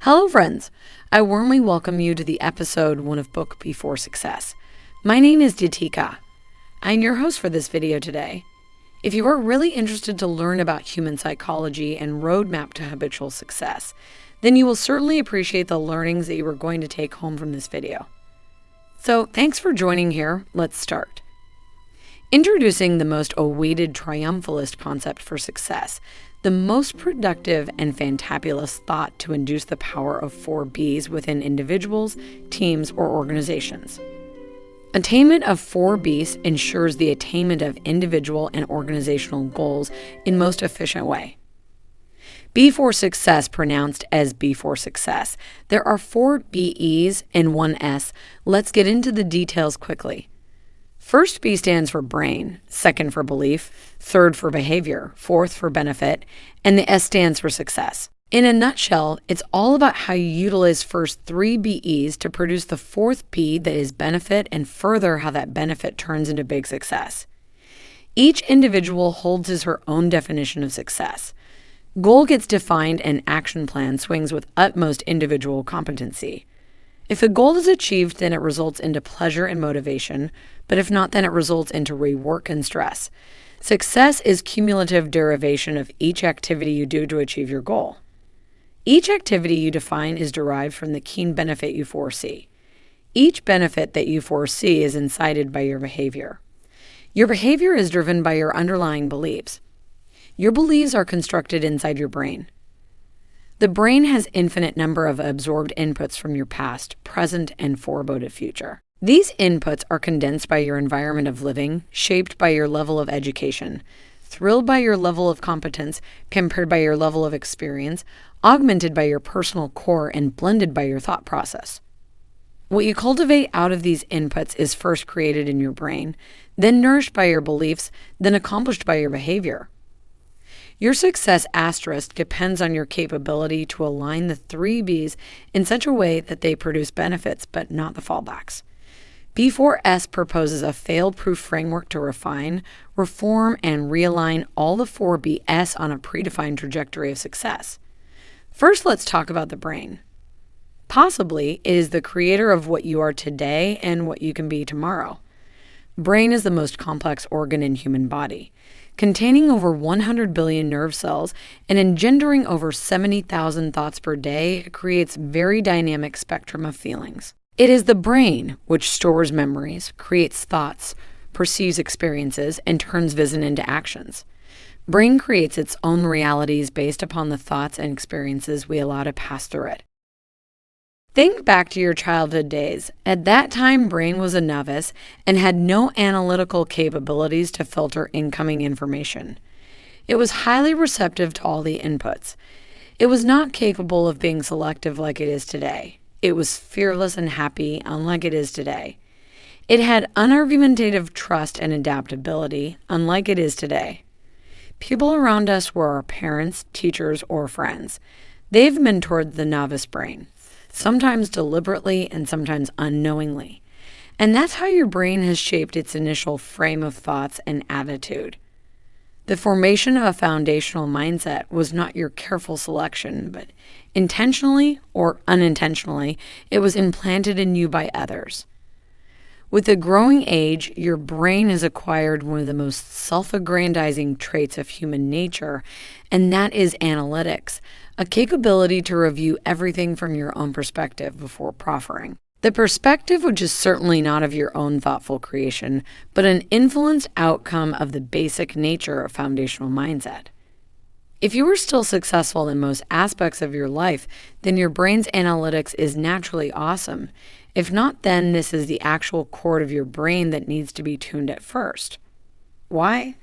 Hello friends, I warmly welcome you to the episode 1 of book B4 Success. My name is Yatika. I'm your host for this video today. If you are really interested to learn about human psychology and roadmap to habitual success, then you will certainly appreciate the learnings that you are going to take home from this video. So thanks for joining here. Let's start. Introducing the most awaited triumphalist concept for success, the most productive and fantabulous thought to induce the power of 4 Bs within individuals, teams, or organizations. Attainment of 4 Bs ensures the attainment of individual and organizational goals in most efficient way. B4 Success, pronounced as B4 Success. There are 4 BEs and 1 S. Let's get into the details quickly. First B stands for brain, second for belief, third for behavior, fourth for benefit, and the S stands for success. In a nutshell, it's all about how you utilize first 3 BEs to produce the 4th B that is benefit, and further how that benefit turns into big success. Each individual holds his or her own definition of success. Goal gets defined and action plan swings with utmost individual competency. If the goal is achieved, then it results into pleasure and motivation, but if not, then it results into rework and stress. Success is cumulative derivation of each activity you do to achieve your goal. Each activity you define is derived from the keen benefit you foresee. Each benefit that you foresee is incited by your behavior. Your behavior is driven by your underlying beliefs. Your beliefs are constructed inside your brain. The brain has infinite number of absorbed inputs from your past, present, and foreboded future. These inputs are condensed by your environment of living, shaped by your level of education, thrilled by your level of competence, compared by your level of experience, augmented by your personal core, and blended by your thought process. What you cultivate out of these inputs is first created in your brain, then nourished by your beliefs, then accomplished by your behavior. Your success asterisk depends on your capability to align the 3 Bs in such a way that they produce benefits, but not the fallbacks. B4S proposes a fail-proof framework to refine, reform, and realign all the 4 Bs on a predefined trajectory of success. First, let's talk about the brain. Possibly, it is the creator of what you are today and what you can be tomorrow. Brain is the most complex organ in human body, containing over 100 billion nerve cells and engendering over 70,000 thoughts per day. It creates very dynamic spectrum of feelings. It is the brain which stores memories, creates thoughts, perceives experiences, and turns vision into actions. Brain creates its own realities based upon the thoughts and experiences we allow to pass through it. Think back to your childhood days. At that time, brain was a novice and had no analytical capabilities to filter incoming information. It was highly receptive to all the inputs. It was not capable of being selective like it is today. It was fearless and happy, unlike it is today. It had unargumentative trust and adaptability, unlike it is today. People around us were our parents, teachers, or friends. They've mentored the novice brain, sometimes deliberately and sometimes unknowingly. And that's how your brain has shaped its initial frame of thoughts and attitude. The formation of a foundational mindset was not your careful selection, but intentionally or unintentionally, it was implanted in you by others. With a growing age, your brain has acquired one of the most self-aggrandizing traits of human nature, and that is analytics, a capability to review everything from your own perspective before proffering. The perspective which is certainly not of your own thoughtful creation, but an influenced outcome of the basic nature of foundational mindset. If you are still successful in most aspects of your life, then your brain's analytics is naturally awesome. If not, then this is the actual chord of your brain that needs to be tuned at first. Why?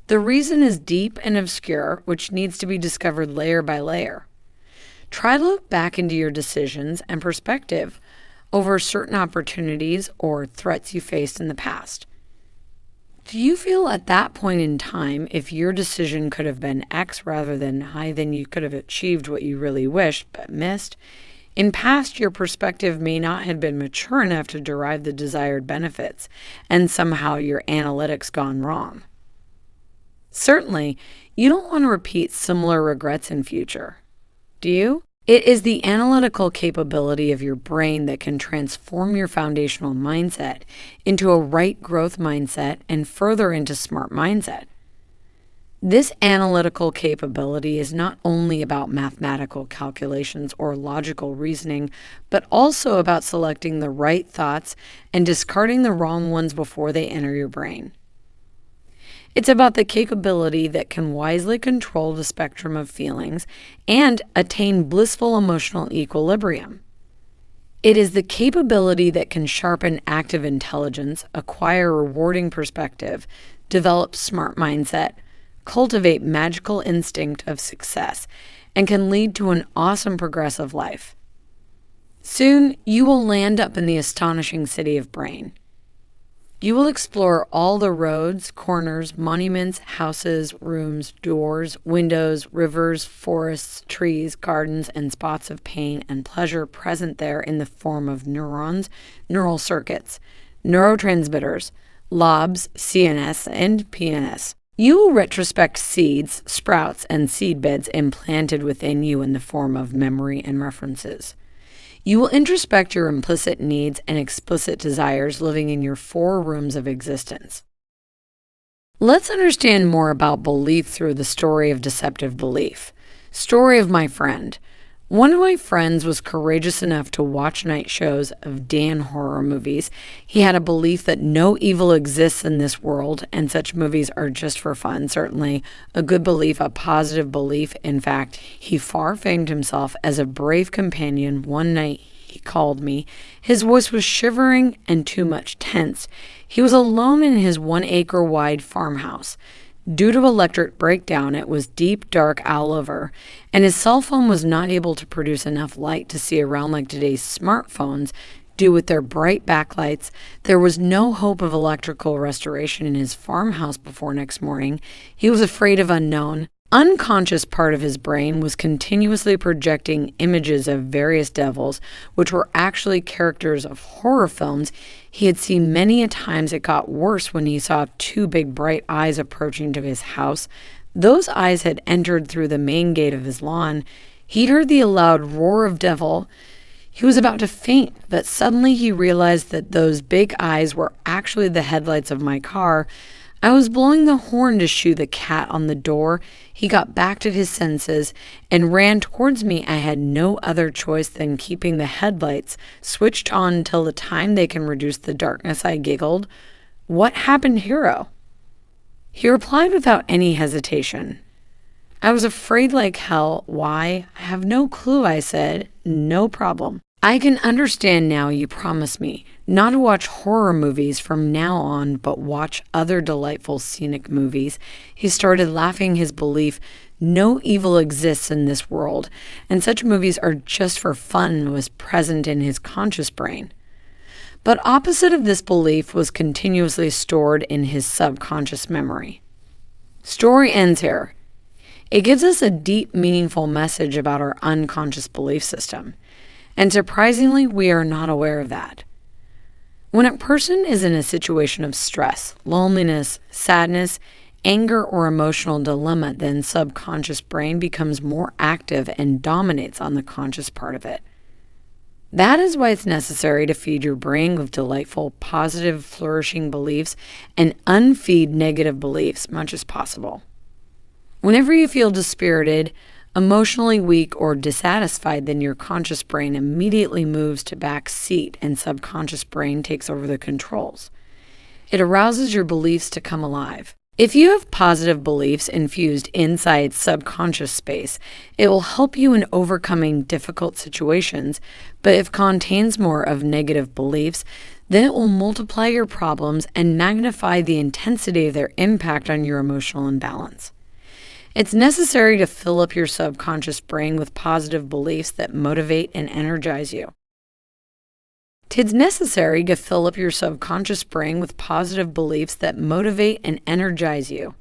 The reason is deep and obscure, which needs to be discovered layer by layer. Try to look back into your decisions and perspective over certain opportunities or threats you faced in the past. Do you feel at that point in time, if your decision could have been X rather than Y, then you could have achieved what you really wished but missed? In past, your perspective may not have been mature enough to derive the desired benefits, and somehow your analytics gone wrong. Certainly, you don't want to repeat similar regrets in future. Do you? It is the analytical capability of your brain that can transform your foundational mindset into a right growth mindset and further into smart mindset. This analytical capability is not only about mathematical calculations or logical reasoning, but also about selecting the right thoughts and discarding the wrong ones before they enter your brain. It's about the capability that can wisely control the spectrum of feelings and attain blissful emotional equilibrium. It is the capability that can sharpen active intelligence, acquire rewarding perspective, develop smart mindset, cultivate magical instinct of success, and can lead to an awesome progressive life. Soon, you will land up in the astonishing city of brain. You will explore all the roads, corners, monuments, houses, rooms, doors, windows, rivers, forests, trees, gardens, and spots of pain and pleasure present there in the form of neurons, neural circuits, neurotransmitters, lobes, CNS, and PNS. You will retrospect seeds, sprouts, and seed beds implanted within you in the form of memory and references. You will introspect your implicit needs and explicit desires living in your 4 rooms of existence. Let's understand more about belief through the story of deceptive belief. Story of my friend. One of my friends was courageous enough to watch night shows of Dan horror movies. He had a belief that no evil exists in this world, and such movies are just for fun, certainly a good belief, a positive belief. In fact, he far famed himself as a brave companion. One night he called me. His voice was shivering and too much tense. He was alone in his 1-acre wide farmhouse. Due to electric breakdown, it was deep, dark all over, and his cell phone was not able to produce enough light to see around like today's smartphones do with their bright backlights. There was no hope of electrical restoration in his farmhouse before next morning. He was afraid of unknown. Unconscious part of his brain was continuously projecting images of various devils, which were actually characters of horror films he had seen many a times. It got worse when he saw 2 big bright eyes approaching to his house. Those eyes had entered through the main gate of his lawn. He'd heard the loud roar of devil. He was about to faint, but suddenly he realized that those big eyes were actually the headlights of my car. I was blowing the horn to shoo the cat on the door. He got back to his senses and ran towards me. I had no other choice than keeping the headlights switched on until the time they can reduce the darkness. I giggled. What happened, hero? He replied without any hesitation. I was afraid like hell. Why? I have no clue, I said. No problem. I can understand now you promised me not to watch horror movies from now on, but watch other delightful scenic movies. He started laughing. His belief, no evil exists in this world, and such movies are just for fun, was present in his conscious brain. But opposite of this belief was continuously stored in his subconscious memory. Story ends here. It gives us a deep, meaningful message about our unconscious belief system. And surprisingly, we are not aware of that. When a person is in a situation of stress, loneliness, sadness, anger, or emotional dilemma, then subconscious brain becomes more active and dominates on the conscious part of it. That is why it's necessary to feed your brain with delightful, positive, flourishing beliefs and unfeed negative beliefs much as possible. Whenever you feel dispirited, emotionally weak, or dissatisfied, then your conscious brain immediately moves to back seat and subconscious brain takes over the controls. It arouses your beliefs to come alive. If you have positive beliefs infused inside subconscious space, it will help you in overcoming difficult situations, but if it contains more of negative beliefs, then it will multiply your problems and magnify the intensity of their impact on your emotional imbalance. It's necessary to fill up your subconscious brain with positive beliefs that motivate and energize you. It's necessary to fill up your subconscious brain with positive beliefs that motivate and energize you.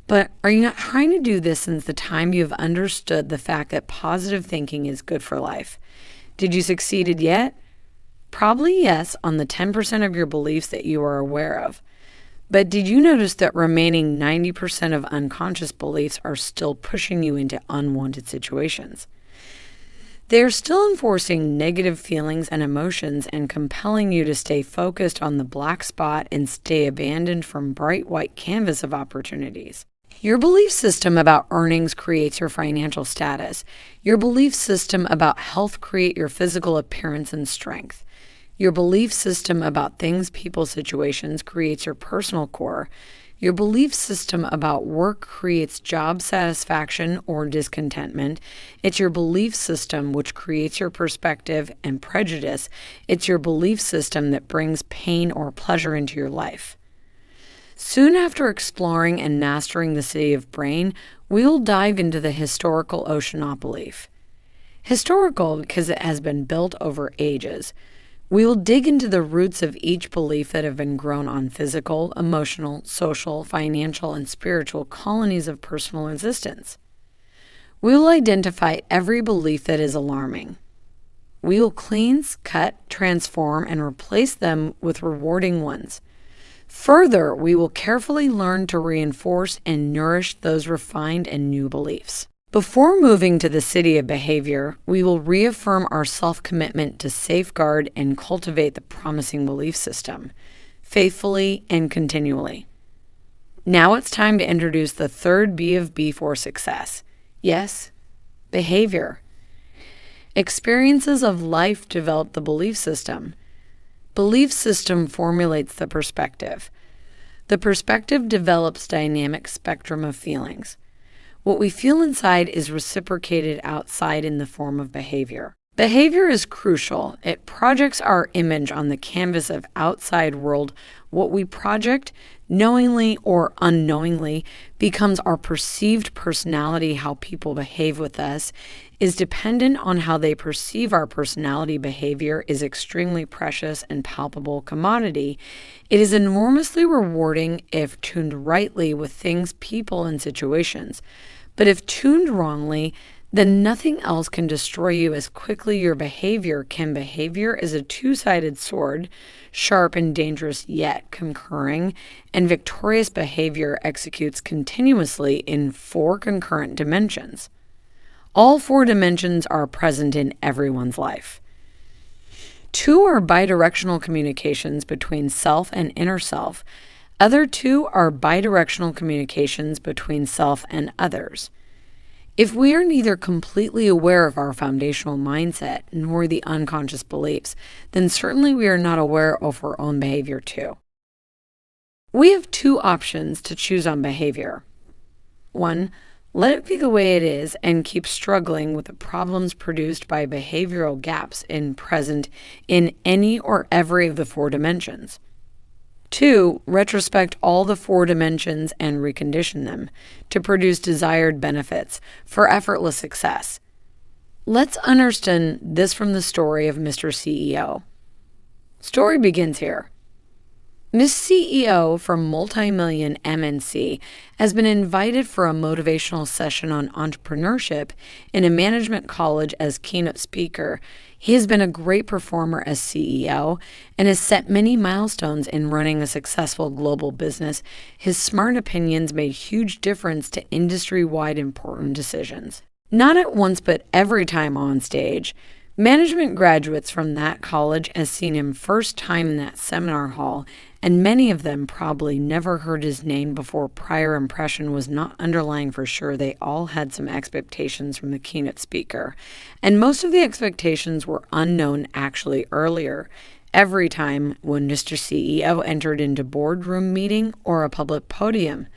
But are you not trying to do this since the time you have understood the fact that positive thinking is good for life? Did you succeed yet? Probably yes, on the 10% of your beliefs that you are aware of. But did you notice that remaining 90% of unconscious beliefs are still pushing you into unwanted situations? They are still enforcing negative feelings and emotions and compelling you to stay focused on the black spot and stay abandoned from bright white canvas of opportunities. Your belief system about earnings creates your financial status. Your belief system about health creates your physical appearance and strength. Your belief system about things, people, situations creates your personal core. Your belief system about work creates job satisfaction or discontentment. It's your belief system which creates your perspective and prejudice. It's your belief system that brings pain or pleasure into your life. Soon after exploring and mastering the city of brain, we'll dive into the historical oceanopbelief. Historical because it has been built over ages. We will dig into the roots of each belief that have been grown on physical, emotional, social, financial, and spiritual colonies of personal existence. We will identify every belief that is alarming. We will cleanse, cut, transform, and replace them with rewarding ones. Further, we will carefully learn to reinforce and nourish those refined and new beliefs. Before moving to the city of behavior, we will reaffirm our self-commitment to safeguard and cultivate the promising belief system, faithfully and continually. Now it's time to introduce the third B of B for success. Yes, behavior. Experiences of life develop the belief system. Belief system formulates the perspective. The perspective develops dynamic spectrum of feelings. What we feel inside is reciprocated outside in the form of behavior. Behavior is crucial. It projects our image on the canvas of outside world. What we project, knowingly or unknowingly, becomes our perceived personality. How people behave with us is dependent on how they perceive our personality. Behavior is extremely precious and palpable commodity. It is enormously rewarding if tuned rightly with things, people, and situations. But if tuned wrongly, then nothing else can destroy you as quickly your behavior can. Behavior is a two-sided sword, sharp and dangerous yet concurring, and victorious behavior executes continuously in 4 concurrent dimensions. All 4 dimensions are present in everyone's life. 2 are bidirectional communications between self and inner self. Other 2 are bidirectional communications between self and others. If we are neither completely aware of our foundational mindset nor the unconscious beliefs, then certainly we are not aware of our own behavior too. We have 2 options to choose on behavior. 1, let it be the way it is and keep struggling with the problems produced by behavioral gaps present in any or every of the 4 dimensions. 2, retrospect all the 4 dimensions and recondition them to produce desired benefits for effortless success. Let's understand this from the story of Mr. CEO. Story begins here. Miss CEO from multi-million MNC has been invited for a motivational session on entrepreneurship in a management college as keynote speaker. He has been a great performer as CEO and has set many milestones in running a successful global business. His smart opinions made huge difference to industry-wide important decisions. Not at once, but every time on stage. Management graduates from that college has seen him first time in that seminar hall, and many of them probably never heard his name before. Prior impression was not underlying for sure. They all had some expectations from the keynote speaker, and most of the expectations were unknown actually earlier. Every time when Mr. CEO entered into boardroom meeting or a public podium,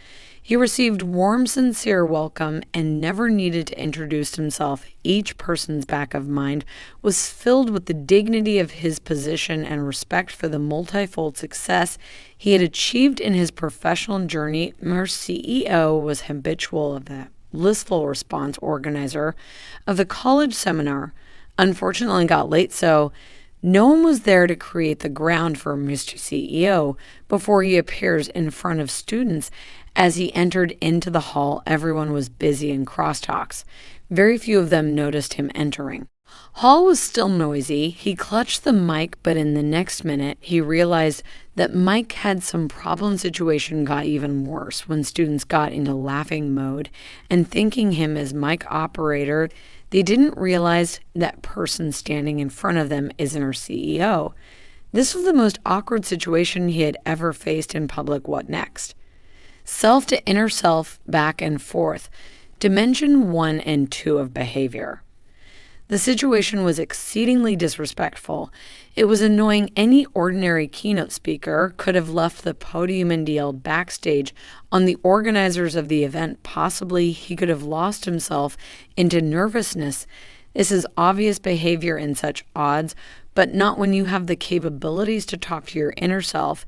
he received warm, sincere welcome and never needed to introduce himself. Each person's back of mind was filled with the dignity of his position and respect for the multifold success he had achieved in his professional journey. Our CEO was habitual of the blissful response organizer of the college seminar. Unfortunately got late, so no one was there to create the ground for Mr. CEO before he appears in front of students. As he entered into the hall, everyone was busy in crosstalks. Very few of them noticed him entering. Hall was still noisy. He clutched the mic, but in the next minute, he realized that Mike had some problem. Situation got even worse when students got into laughing mode and thanking him as mic operator. They didn't realize that person standing in front of them isn't our CEO. This was the most awkward situation he had ever faced in public. What next? Self to inner self, back and forth. Dimension 1 and 2 of behavior. The situation was exceedingly disrespectful. It was annoying. Any ordinary keynote speaker could have left the podium and yelled backstage on the organizers of the event. Possibly he could have lost himself into nervousness. This is obvious behavior in such odds, but not when you have the capabilities to talk to your inner self.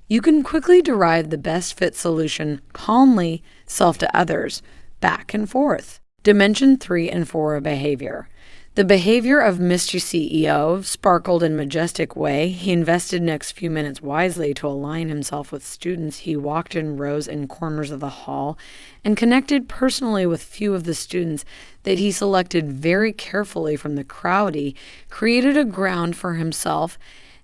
You can quickly derive the best fit solution calmly, self to others, back and forth. Dimension 3 and 4 of behavior. The behavior of Mr. CEO sparkled in majestic way. He invested next few minutes wisely to align himself with students. He walked in rows and corners of the hall and connected personally with few of the students that he selected very carefully from the crowd. He created a ground for himself,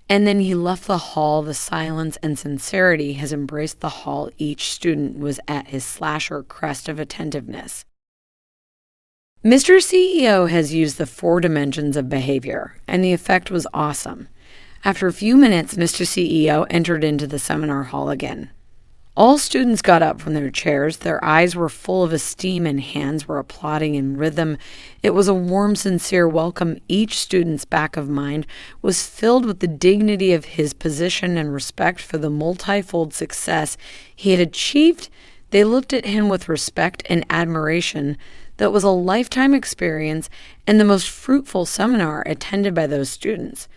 and then he left the hall. The silence and sincerity has embraced the hall. Each student was at his slasher crest of attentiveness. Mr. CEO has used the 4 dimensions of behavior, and the effect was awesome. After a few minutes, Mr. CEO entered into the seminar hall again. All students got up from their chairs. Their eyes were full of esteem and hands were applauding in rhythm. It was a warm, sincere welcome. Each student's back of mind was filled with the dignity of his position and respect for the multifold success he had achieved. They looked at him with respect and admiration. That was a lifetime experience and the most fruitful seminar attended by those students.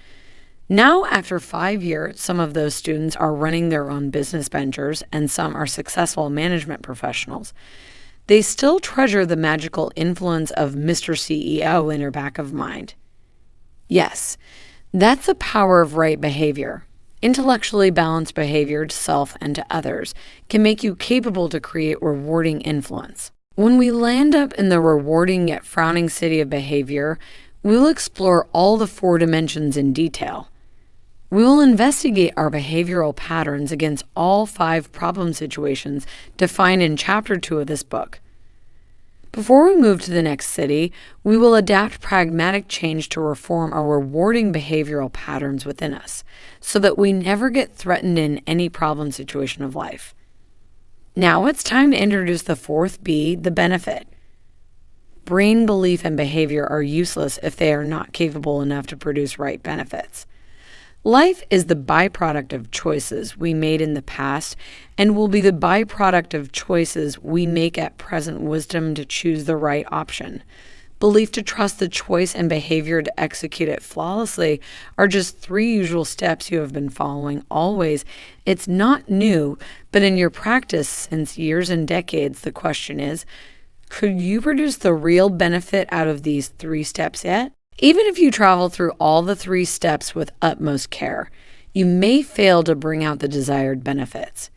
Now, after 5 years, some of those students are running their own business ventures and some are successful management professionals. They still treasure the magical influence of Mr. CEO in their back of mind. Yes, that's the power of right behavior. Intellectually balanced behavior to self and to others can make you capable to create rewarding influence. When we land up in the rewarding yet frowning city of behavior, we'll explore all the 4 dimensions in detail. We will investigate our behavioral patterns against all 5 problem situations defined in Chapter 2 of this book. Before we move to the next city, we will adapt pragmatic change to reform our rewarding behavioral patterns within us so that we never get threatened in any problem situation of life. Now it's time to introduce the 4th B, the benefit. Brain belief and behavior are useless if they are not capable enough to produce right benefits. Life is the byproduct of choices we made in the past and will be the byproduct of choices we make at present. Wisdom to choose the right option. Belief to trust the choice and behavior to execute it flawlessly are just 3 usual steps you have been following always. It's not new, but in your practice since years and decades, the question is, could you produce the real benefit out of these 3 steps yet? Even if you travel through all the 3 steps with utmost care, you may fail to bring out the desired benefits.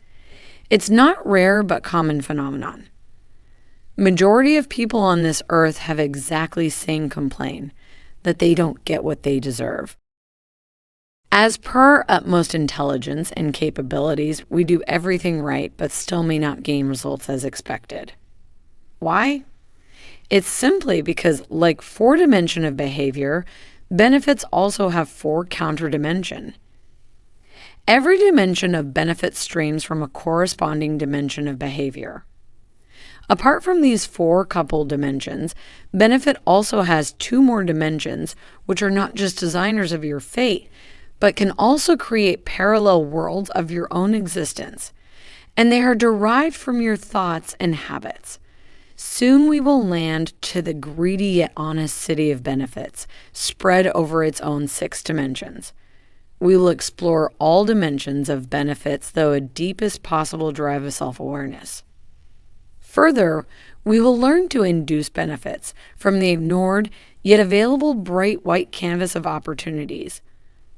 It's not rare but common phenomenon. Majority of people on this earth have exactly same complaint, that they don't get what they deserve. As per our utmost intelligence and capabilities, we do everything right but still may not gain results as expected. Why? It's simply because, like 4 dimension of behavior, benefits also have 4 counter dimension. Every dimension of benefit streams from a corresponding dimension of behavior. Apart from these 4 coupled dimensions, benefit also has 2 more dimensions, which are not just designers of your fate, but can also create parallel worlds of your own existence. And they are derived from your thoughts and habits. Soon we will land to the greedy yet honest city of benefits, spread over its own 6 dimensions. We will explore all dimensions of benefits through a deepest possible drive of self-awareness. Further, we will learn to induce benefits from the ignored yet available bright white canvas of opportunities.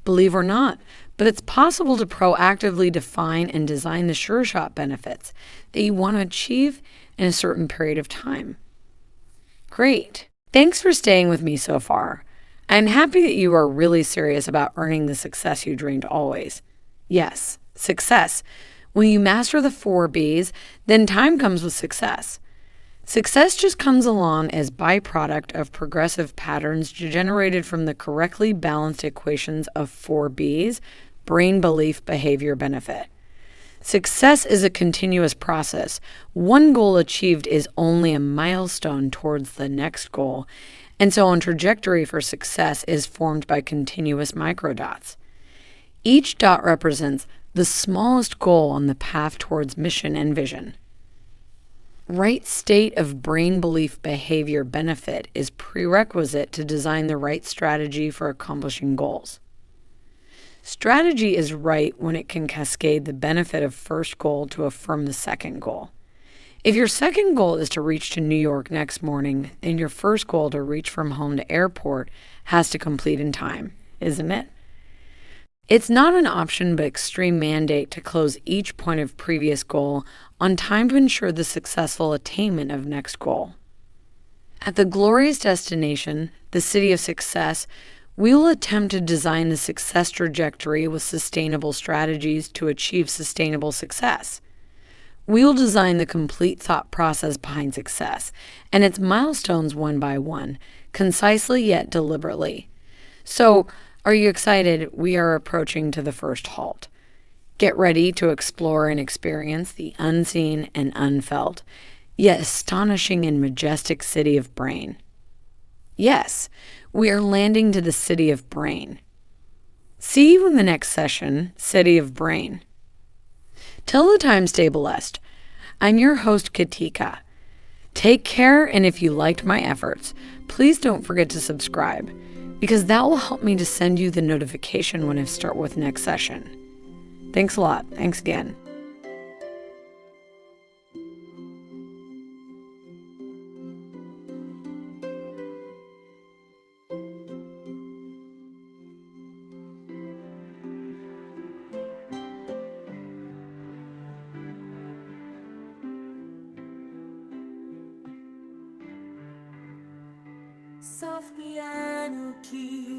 Believe or not, but it's possible to proactively define and design the sure-shot benefits that you want to achieve in a certain period of time. Great. Thanks for staying with me so far. I'm happy that you are really serious about earning the success you dreamed always. Yes, success. When you master the 4 Bs, then time comes with success. Success just comes along as byproduct of progressive patterns generated from the correctly balanced equations of 4Bs, brain, belief, behavior, benefit. Success is a continuous process. One goal achieved is only a milestone towards the next goal, and so a trajectory for success is formed by continuous microdots. Each dot represents the smallest goal on the path towards mission and vision. Right state of brain, belief, behavior, benefit is prerequisite to design the right strategy for accomplishing goals. Strategy is right when it can cascade the benefit of first goal to affirm the second goal. If your second goal is to reach to New York next morning, then your first goal to reach from home to airport has to complete in time, isn't it? It's not an option but extreme mandate to close each point of previous goal on time to ensure the successful attainment of next goal. At the glorious destination, the city of success, we will attempt to design the success trajectory with sustainable strategies to achieve sustainable success. We will design the complete thought process behind success and its milestones one by one, concisely yet deliberately. So, are you excited? We are approaching to the first halt. Get ready to explore and experience the unseen and unfelt, yet astonishing and majestic city of brain. Yes, we are landing to the city of brain. See you in the next session, City of Brain. Till the time, stay blessed. I'm your host, Katika. Take care, and if you liked my efforts, please don't forget to subscribe, because that will help me to send you the notification when I start with next session. Thanks a lot. Thanks again. Soft piano key.